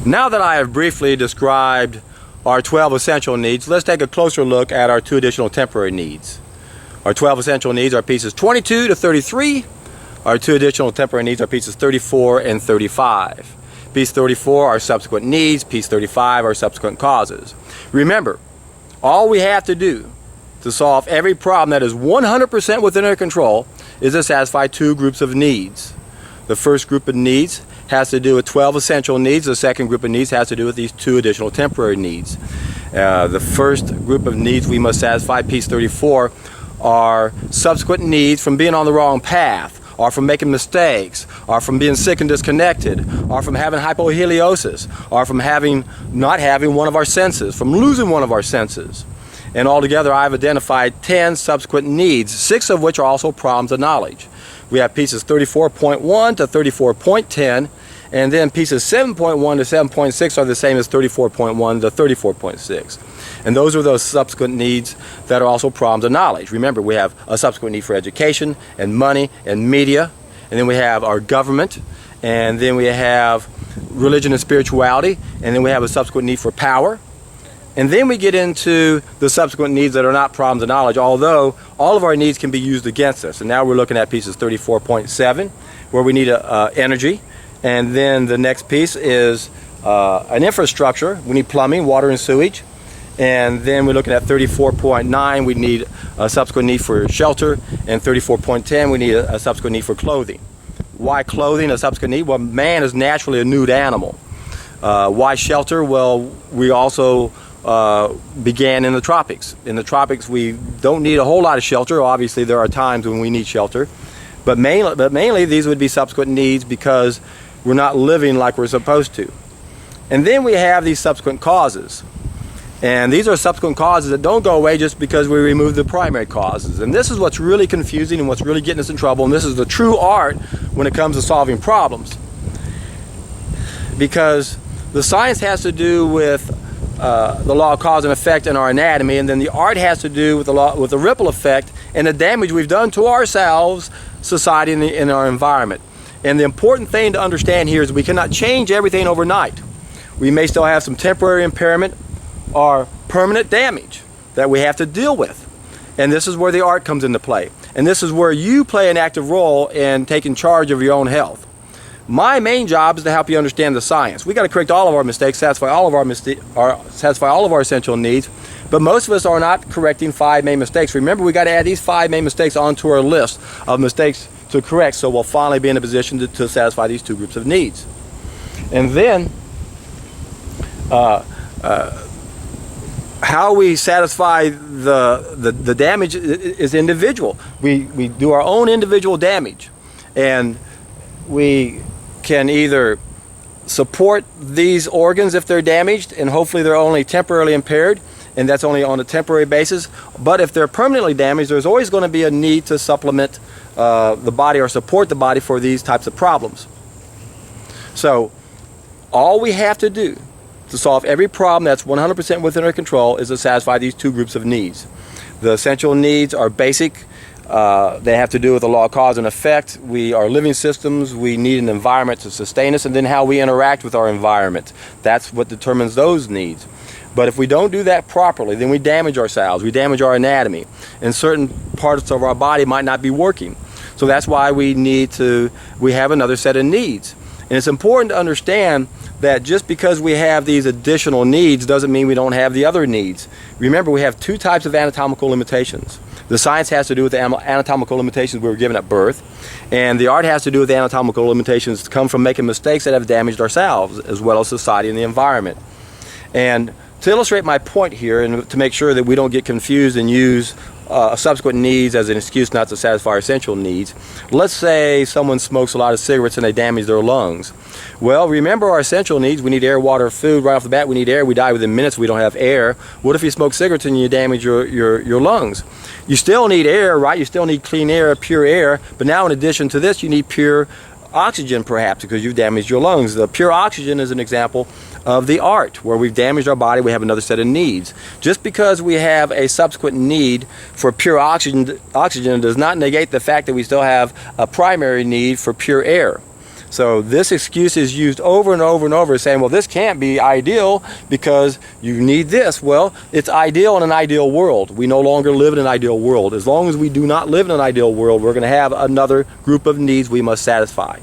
Now that I have briefly described our 12 essential needs, let's take a closer look at our 2 additional temporary needs. Our 12 essential needs are pieces 22 to 33. Our 2 additional temporary needs are pieces 34 and 35. Piece 34 are subsequent needs, piece 35 are subsequent causes. Remember, all we have to do to solve every problem that is 100% within our control is to satisfy 2 groups of needs. The first group of needs has to do with 12 essential needs. The second group of needs has to do with these 2 additional temporary needs. The first group of needs we must satisfy, piece 34, are subsequent needs from being on the wrong path, or from making mistakes, or from being sick and disconnected, or from having hypoheliosis, or from not having one of our senses, from losing one of our senses. And altogether I've identified 10 subsequent needs, 6 of which are also problems of knowledge. We have pieces 34.1 to 34.10, and then pieces 7.1 to 7.6 are the same as 34.1 to 34.6. And those are those subsequent needs that are also problems of knowledge. Remember, we have a subsequent need for education and money and media, and then we have our government, and then we have religion and spirituality, and then we have a subsequent need for power. And then we get into the subsequent needs that are not problems of knowledge, although all of our needs can be used against us. And now we're looking at pieces 34.7, where we need energy. And then the next piece is an infrastructure. We need plumbing, water, and sewage. And then we're looking at 34.9, we need a subsequent need for shelter. And 34.10, we need a subsequent need for clothing. Why clothing, a subsequent need? Well, man is naturally a nude animal. Why shelter? Well, we also began in the tropics. In the tropics, we don't need a whole lot of shelter. Obviously, there are times when we need shelter. But mainly these would be subsequent needs because we're not living like we're supposed to. And then we have these subsequent causes. And these are subsequent causes that don't go away just because we remove the primary causes. And this is what's really confusing and what's really getting us in trouble. And this is the true art when it comes to solving problems. Because the science has to do with the law of cause and effect in our anatomy, and then the art has to do with the ripple effect and the damage we've done to ourselves, society, and our environment. And the important thing to understand here is we cannot change everything overnight. We may still have some temporary impairment or permanent damage that we have to deal with. And this is where the art comes into play. And this is where you play an active role in taking charge of your own health. My main job is to help you understand the science. We got to correct all of our mistakes, satisfy all of our essential needs, but most of us are not correcting 5 main mistakes. Remember, we got to add these 5 main mistakes onto our list of mistakes to correct, so we'll finally be in a position to satisfy these 2 groups of needs. And then, how we satisfy the damage is individual. We do our own individual damage, and we can either support these organs if they're damaged, and hopefully they're only temporarily impaired, and that's only on a temporary basis. But if they're permanently damaged, there's always going to be a need to supplement the body or support the body for these types of problems. So all we have to do to solve every problem that's 100% within our control is to satisfy these 2 groups of needs. The essential needs are basic. They have to do with the law of cause and effect. We are living systems. We need an environment to sustain us, and then how we interact with our environment. That's what determines those needs. But if we don't do that properly, then we damage ourselves. We damage our anatomy, and certain parts of our body might not be working. So that's why we have another set of needs. And it's important to understand that just because we have these additional needs doesn't mean we don't have the other needs. Remember, we have 2 types of anatomical limitations. The science has to do with the anatomical limitations we were given at birth, and the art has to do with the anatomical limitations that come from making mistakes that have damaged ourselves, as well as society and the environment. And to illustrate my point here, and to make sure that we don't get confused and use subsequent needs as an excuse not to satisfy our essential needs, let's say someone smokes a lot of cigarettes and they damage their lungs. Well, remember our essential needs. We need air, water, food. Right off the bat, we need air. We die within minutes. We don't have air. What if you smoke cigarettes and you damage your lungs? You still need air, right? You still need clean air, pure air. But now in addition to this, you need pure oxygen, perhaps, because you've damaged your lungs. The pure oxygen is an example of the art, where we've damaged our body. We have another set of needs. Just because we have a subsequent need for pure oxygen does not negate the fact that we still have a primary need for pure air. So this excuse is used over and over and over, saying, well, this can't be ideal because you need this. Well, it's ideal in an ideal world. We no longer live in an ideal world. As long as we do not live in an ideal world, we're going to have another group of needs we must satisfy.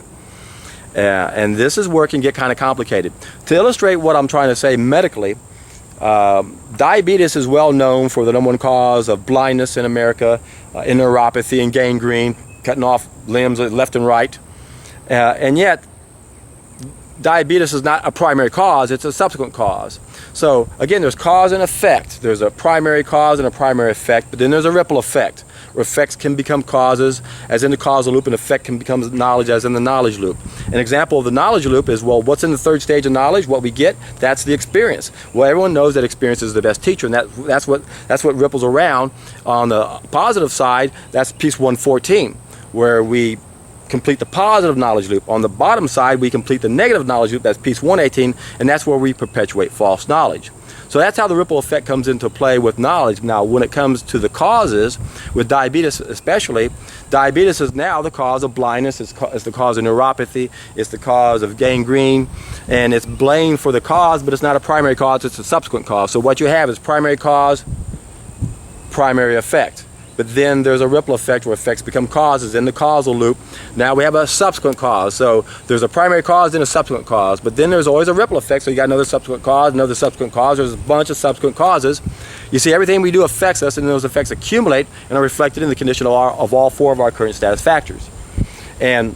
And this is where it can get kind of complicated. To illustrate what I'm trying to say medically, diabetes is well known for the number one cause of blindness in America, in neuropathy and gangrene, cutting off limbs left and right. And yet, diabetes is not a primary cause, it's a subsequent cause. So, again, there's cause and effect. There's a primary cause and a primary effect, but then there's a ripple effect, where effects can become causes, as in the causal loop, and effect can become knowledge, as in the knowledge loop. An example of the knowledge loop is, well, what's in the third stage of knowledge? What we get, that's the experience. Well, everyone knows that experience is the best teacher, and that's what ripples around. On the positive side, that's piece 114, where we complete the positive knowledge loop. On the bottom side, we complete the negative knowledge loop, that's piece 118, and that's where we perpetuate false knowledge. So that's how the ripple effect comes into play with knowledge. Now, when it comes to the causes, with diabetes especially, diabetes is now the cause of blindness, it's the cause of neuropathy, it's the cause of gangrene, and it's blamed for the cause, but it's not a primary cause, it's a subsequent cause. So what you have is primary cause, primary effect. But then there's a ripple effect where effects become causes in the causal loop. Now we have a subsequent cause. So there's a primary cause and a subsequent cause. But then there's always a ripple effect. So you got another subsequent cause, another subsequent cause. There's a bunch of subsequent causes. You see, everything we do affects us, and those effects accumulate and are reflected in the condition of all four of our current status factors. And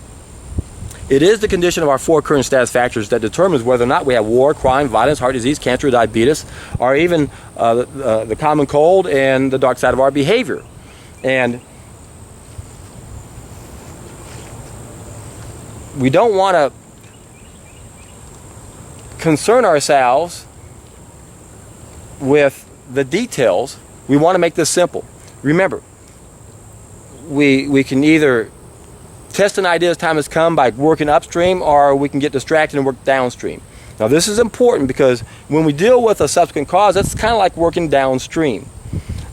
it is the condition of our four current status factors that determines whether or not we have war, crime, violence, heart disease, cancer, diabetes, or even the common cold and the dark side of our behavior. And we don't want to concern ourselves with the details. We want to make this simple. Remember, we can either test an idea as time has come by working upstream, or we can get distracted and work downstream. Now this is important because when we deal with a subsequent cause, that's kind of like working downstream.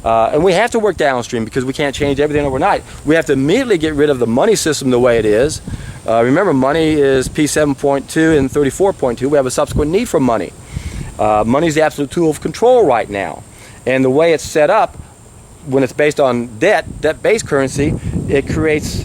And we have to work downstream because we can't change everything overnight. We have to immediately get rid of the money system the way it is. Remember, money is P7.2 and 34.2. We have a subsequent need for money. Money is the absolute tool of control right now. And the way it's set up, when it's based on debt-based currency, it creates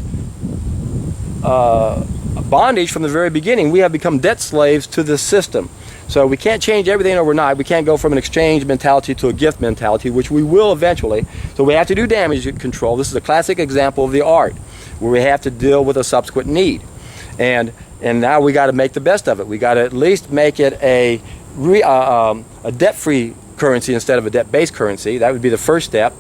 a bondage from the very beginning. We have become debt slaves to the system. So we can't change everything overnight. We can't go from an exchange mentality to a gift mentality, which we will eventually. So we have to do damage control. This is a classic example of the art, where we have to deal with a subsequent need. And now we got to make the best of it. We got to at least make it a debt-free currency instead of a debt-based currency. That would be the first step.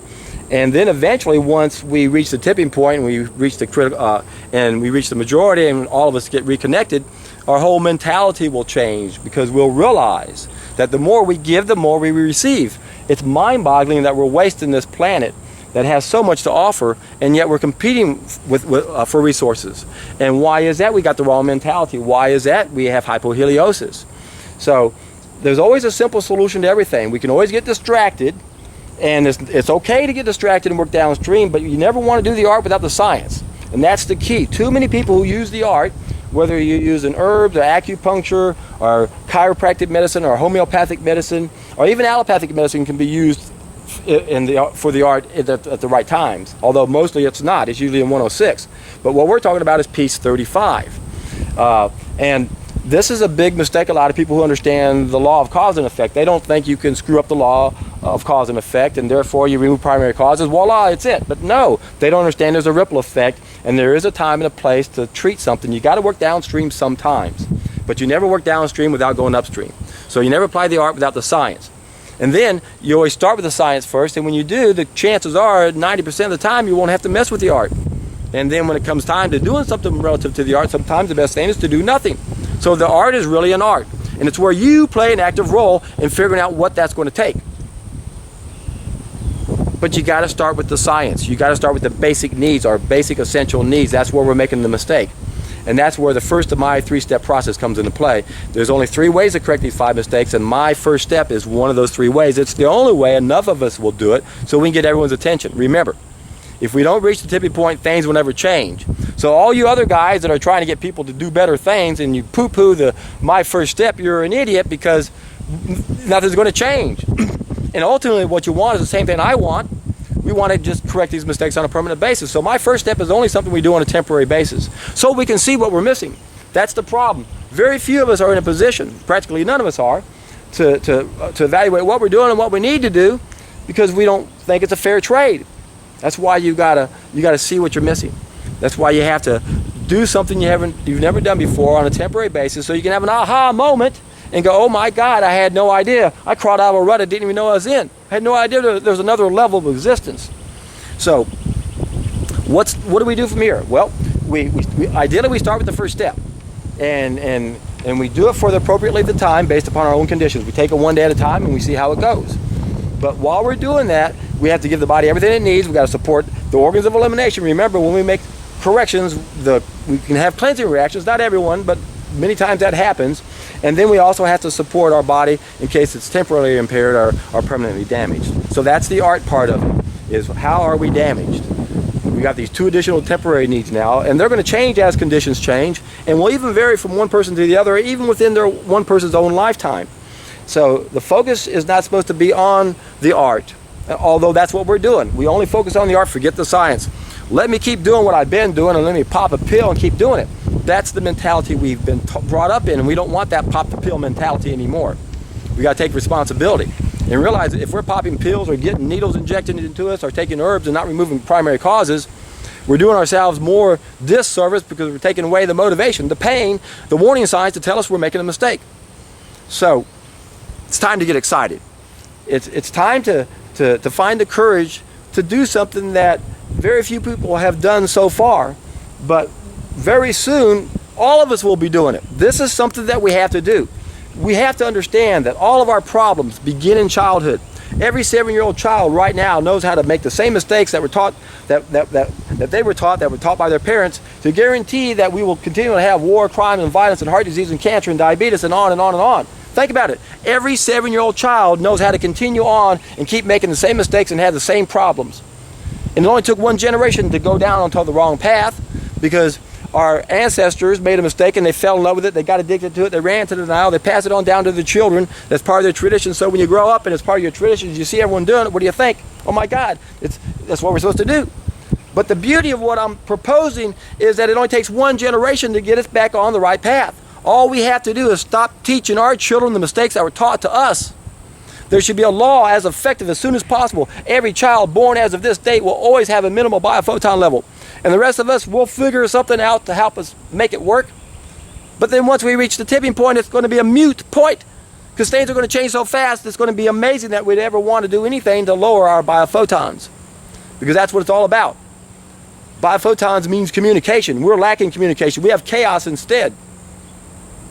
And then eventually, once we reach the tipping point and we reach the critical, and we reach the majority, and all of us get reconnected, our whole mentality will change, because we'll realize that the more we give, the more we receive. It's mind-boggling that we're wasting this planet that has so much to offer, and yet we're competing for resources. And why is that? We got the wrong mentality. Why is that? We have hypoheliosis. So there's always a simple solution to everything. We can always get distracted, and it's okay to get distracted and work downstream, but you never want to do the art without the science. And that's the key. Too many people who use the art, whether you use an herbs or acupuncture or chiropractic medicine or homeopathic medicine or even allopathic medicine, can be used for the art at the right times. Although mostly it's not. It's usually in 106. But what we're talking about is piece 35. And this is a big mistake. A lot of people who understand the law of cause and effect, they don't think you can screw up the law of cause and effect, and therefore you remove primary causes, voila, it's it. But no, they don't understand there's a ripple effect, and there is a time and a place to treat something. You got to work downstream sometimes, but you never work downstream without going upstream. So you never apply the art without the science. And then you always start with the science first, and when you do, the chances are 90% of the time you won't have to mess with the art. And then when it comes time to doing something relative to the art, sometimes the best thing is to do nothing. So the art is really an art, and it's where you play an active role in figuring out what that's going to take. But you got to start with the science. You got to start with the basic needs, our basic essential needs. That's where we're making the mistake. And that's where the first of my three-step process comes into play. There's only 3 ways to correct these 5 mistakes, and my first step is one of those 3 ways. It's the only way. Enough of us will do it so we can get everyone's attention. Remember, If we don't reach the tipping point, things will never change. So all you other guys that are trying to get people to do better things and you poo-poo my first step, you're an idiot, because nothing's going to change. And ultimately what you want is the same thing I want. We want to just correct these mistakes on a permanent basis. So my first step is only something we do on a temporary basis, so we can see what we're missing. That's the problem. Very few of us are in a position, practically none of us are, to evaluate what we're doing and what we need to do, because we don't think it's a fair trade. That's why you gotta see what you're missing. That's why you have to do something you've never done before on a temporary basis, so you can have an aha moment and go, oh my God, I had no idea. I crawled out of a rut I didn't even know I was in. I had no idea there was another level of existence. So what do we do from here? Well, we ideally we start with the first step, and we do it for the appropriate length of time based upon our own conditions. We take it one day at a time and we see how it goes. But while we're doing that, we have to give the body everything it needs. We've got to support the organs of elimination. Remember, when we make corrections, we can have cleansing reactions. Not everyone, but many times that happens. And then we also have to support our body in case it's temporarily impaired or permanently damaged. So that's the art part of it, is how are we damaged? We got these 2 additional temporary needs now, and they're going to change as conditions change, and will even vary from one person to the other, even within one person's own lifetime. So the focus is not supposed to be on the art, although that's what we're doing. We only focus on the art, forget the science. Let me keep doing what I've been doing, and let me pop a pill and keep doing it. That's the mentality we've been brought up in, and we don't want that pop the pill mentality anymore. We got to take responsibility and realize that if we're popping pills or getting needles injected into us or taking herbs and not removing primary causes, we're doing ourselves more disservice, because we're taking away the motivation, the pain, the warning signs to tell us we're making a mistake. So it's time to get excited. It's time to find the courage to do something that very few people have done so far, but very soon all of us will be doing it. This is something that we have to do. We have to understand that all of our problems begin in childhood. Every 7-year-old child right now knows how to make the same mistakes that were taught that were taught by their parents, to guarantee that we will continue to have war, crime, and violence, and heart disease, and cancer, and diabetes, and on and on and on. Think about it. Every 7-year-old child knows how to continue on and keep making the same mistakes and have the same problems. And it only took one generation to go down onto the wrong path, because our ancestors made a mistake and they fell in love with it, they got addicted to it, they ran to the denial, they passed it on down to the children. That's part of their tradition. So when you grow up and it's part of your traditions, you see everyone doing it, what do you think? Oh my God, that's what we're supposed to do. But the beauty of what I'm proposing is that it only takes one generation to get us back on the right path. All we have to do is stop teaching our children the mistakes that were taught to us. There should be a law as effective as soon as possible. Every child born as of this date will always have a minimal biophoton level. And the rest of us will figure something out to help us make it work. But then once we reach the tipping point, it's going to be a moot point, because things are going to change so fast, it's going to be amazing that we'd ever want to do anything to lower our biophotons, because that's what it's all about. Biophotons means communication. We're lacking communication. We have chaos instead.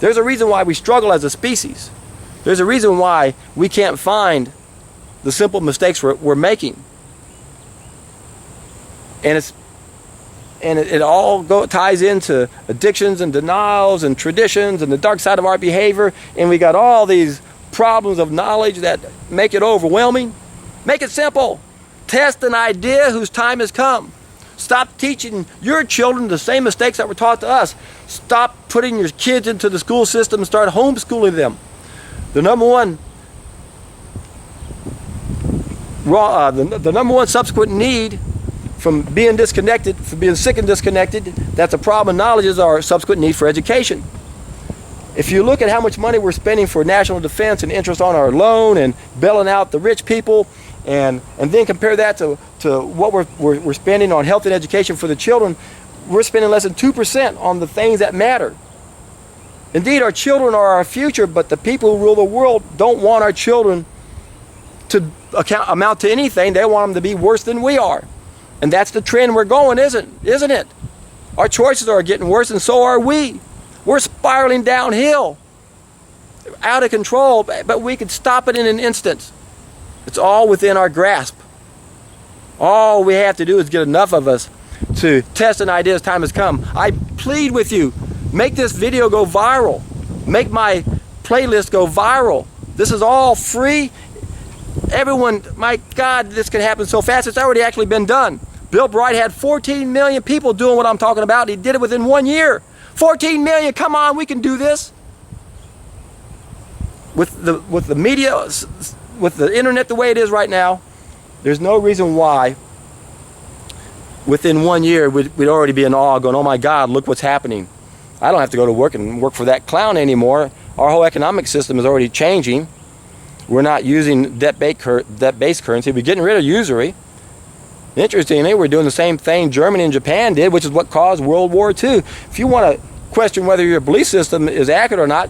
There's a reason why we struggle as a species. There's a reason why we can't find the simple mistakes we're making. And it all ties into addictions and denials and traditions and the dark side of our behavior. And we got all these problems of knowledge that make it overwhelming. Make it simple. Test an idea whose time has come. Stop teaching your children the same mistakes that were taught to us. Stop putting your kids into the school system and start homeschooling them. The number one subsequent need from being disconnected, from being sick and disconnected, that's a problem in knowledge, is our subsequent need for education. If you look at how much money we're spending for national defense and interest on our loan and bailing out the rich people, and then compare that to what we're spending on health and education for the children, we're spending less than 2% on the things that matter. Indeed, our children are our future, but the people who rule the world don't want our children to amount to anything. They want them to be worse than we are. And that's the trend we're going, isn't it? Our choices are getting worse, and so are we. We're spiraling downhill, out of control, but we could stop it in an instant. It's all within our grasp. All we have to do is get enough of us to test an idea as time has come. I plead with you, make this video go viral. Make my playlist go viral. This is all free. Everyone, my God, this can happen so fast. It's already actually been done. Bill Bright had 14 million people doing what I'm talking about. He did it within 1 year. 14 million, come on, we can do this. With the media, with the internet the way it is right now, there's no reason why within 1 year we'd already be in awe going, oh my God, look what's happening. I don't have to go to work and work for that clown anymore. Our whole economic system is already changing. We're not using debt-based currency. We're getting rid of usury. Interestingly, we're doing the same thing Germany and Japan did, which is what caused World War II. If you want to question whether your belief system is accurate or not,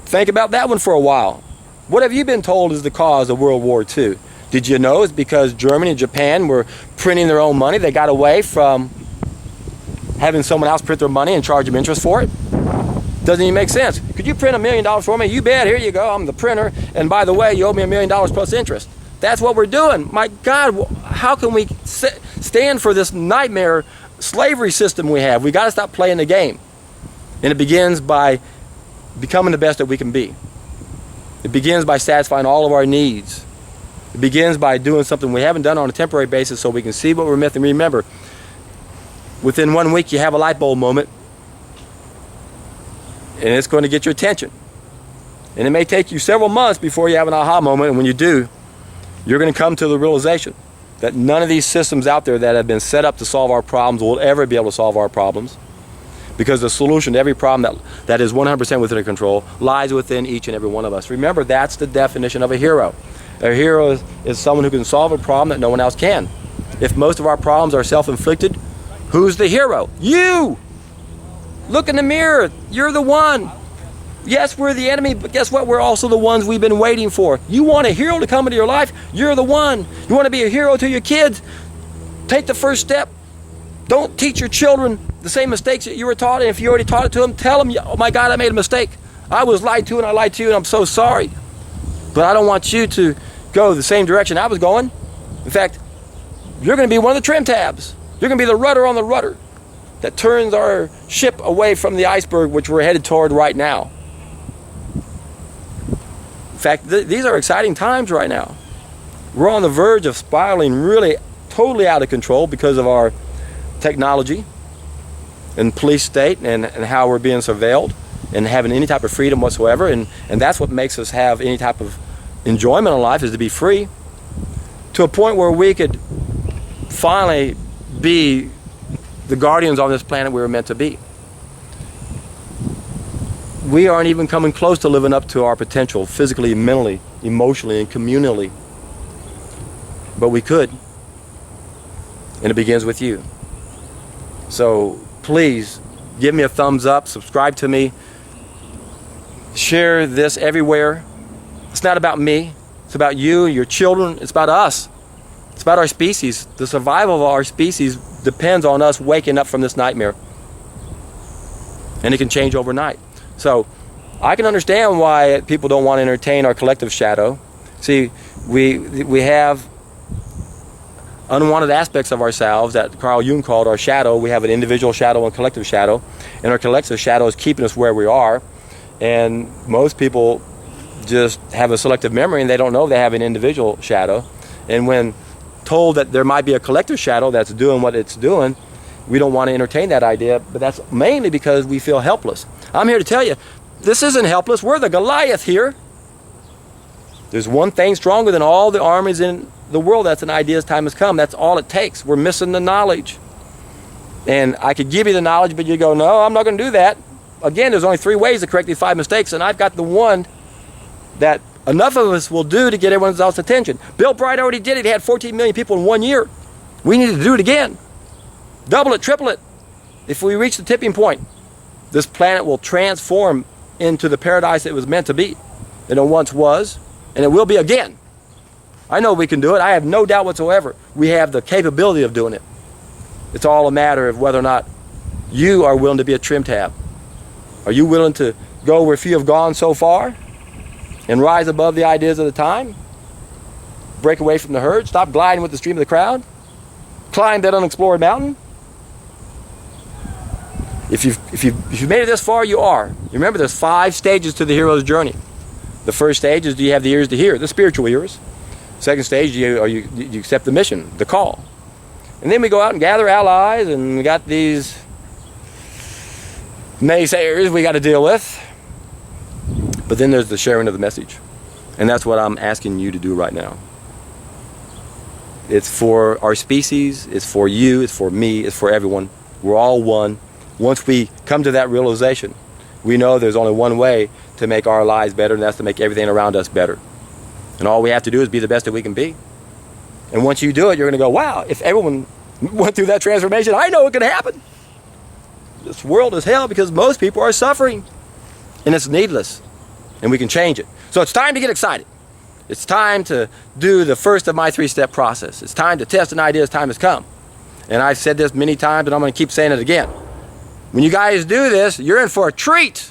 think about that one for a while. What have you been told is the cause of World War II? Did you know it's because Germany and Japan were printing their own money? They got away from having someone else print their money and charge them interest for it? Doesn't even make sense. Could you print $1 million for me? You bet, here you go, I'm the printer. And by the way, you owe me $1 million plus interest. That's what we're doing. My God, how can we stand for this nightmare slavery system we have? We got to stop playing the game. And it begins by becoming the best that we can be. It begins by satisfying all of our needs. It begins by doing something we haven't done on a temporary basis so we can see what we're missing. Remember, within 1 week you have a light bulb moment, and it's going to get your attention. And it may take you several months before you have an aha moment, and when you do, you're going to come to the realization that none of these systems out there that have been set up to solve our problems will ever be able to solve our problems, because the solution to every problem that is 100% within our control lies within each and every one of us. Remember, that's the definition of a hero. A hero is someone who can solve a problem that no one else can. If most of our problems are self-inflicted, who's the hero? You! Look in the mirror. You're the one. Yes, we're the enemy, but guess what? We're also the ones we've been waiting for. You want a hero to come into your life? You're the one. You want to be a hero to your kids? Take the first step. Don't teach your children the same mistakes that you were taught, and if you already taught it to them, tell them, oh my God, I made a mistake. I was lied to, and I lied to you, and I'm so sorry. But I don't want you to go the same direction I was going. In fact, you're going to be one of the trim tabs. You're going to be the rudder on the rudder that turns our ship away from the iceberg which we're headed toward right now. In fact, these are exciting times right now. We're on the verge of spiraling really totally out of control because of our technology and police state and how we're being surveilled and having any type of freedom whatsoever. And that's what makes us have any type of enjoyment in life, is to be free, to a point where we could finally be the guardians on this planet we were meant to be. We aren't even coming close to living up to our potential physically, mentally, emotionally, and communally. But we could. And it begins with you. So please give me a thumbs up, subscribe to me, share this everywhere. It's not about me. It's about you, your children. It's about us. It's about our species. The survival of our species depends on us waking up from this nightmare. And it can change overnight. So I can understand why people don't want to entertain our collective shadow. See, we have unwanted aspects of ourselves that Carl Jung called our shadow. We have an individual shadow and collective shadow. And our collective shadow is keeping us where we are. And most people just have a selective memory and they don't know they have an individual shadow. And when told that there might be a collective shadow that's doing what it's doing, we don't want to entertain that idea, but that's mainly because we feel helpless. I'm here to tell you, this isn't helpless. We're the Goliath here. There's one thing stronger than all the armies in the world. That's an idea's time has come. That's all it takes. We're missing the knowledge. And I could give you the knowledge, but you go, no, I'm not going to do that. Again, there's only 3 ways to correct these 5 mistakes, and I've got the one that enough of us will do to get everyone else's attention. Bill Bright already did it. He had 14 million people in 1 year. We need to do it again. Double it, triple it. If we reach the tipping point, this planet will transform into the paradise it was meant to be. And it once was, and it will be again. I know we can do it. I have no doubt whatsoever. We have the capability of doing it. It's all a matter of whether or not you are willing to be a trim tab. Are you willing to go where few have gone so far and rise above the ideas of the time? Break away from the herd? Stop gliding with the stream of the crowd? Climb that unexplored mountain? If you've made it this far, you are. Remember, there's 5 stages to the hero's journey. The first stage is, do you have the ears to hear? The spiritual ears. Second stage, do you accept the mission, the call. And then we go out and gather allies, and we got these naysayers we got to deal with. But then there's the sharing of the message. And that's what I'm asking you to do right now. It's for our species, it's for you, it's for me, it's for everyone. We're all one. Once we come to that realization, we know there's only one way to make our lives better, and that's to make everything around us better. And all we have to do is be the best that we can be. And once you do it, you're going to go, wow, if everyone went through that transformation, I know it could happen. This world is hell because most people are suffering. And it's needless. And we can change it. So it's time to get excited. It's time to do the first of my 3-step process. It's time to test an idea as time has come. And I've said this many times, and I'm going to keep saying it again. When you guys do this, you're in for a treat.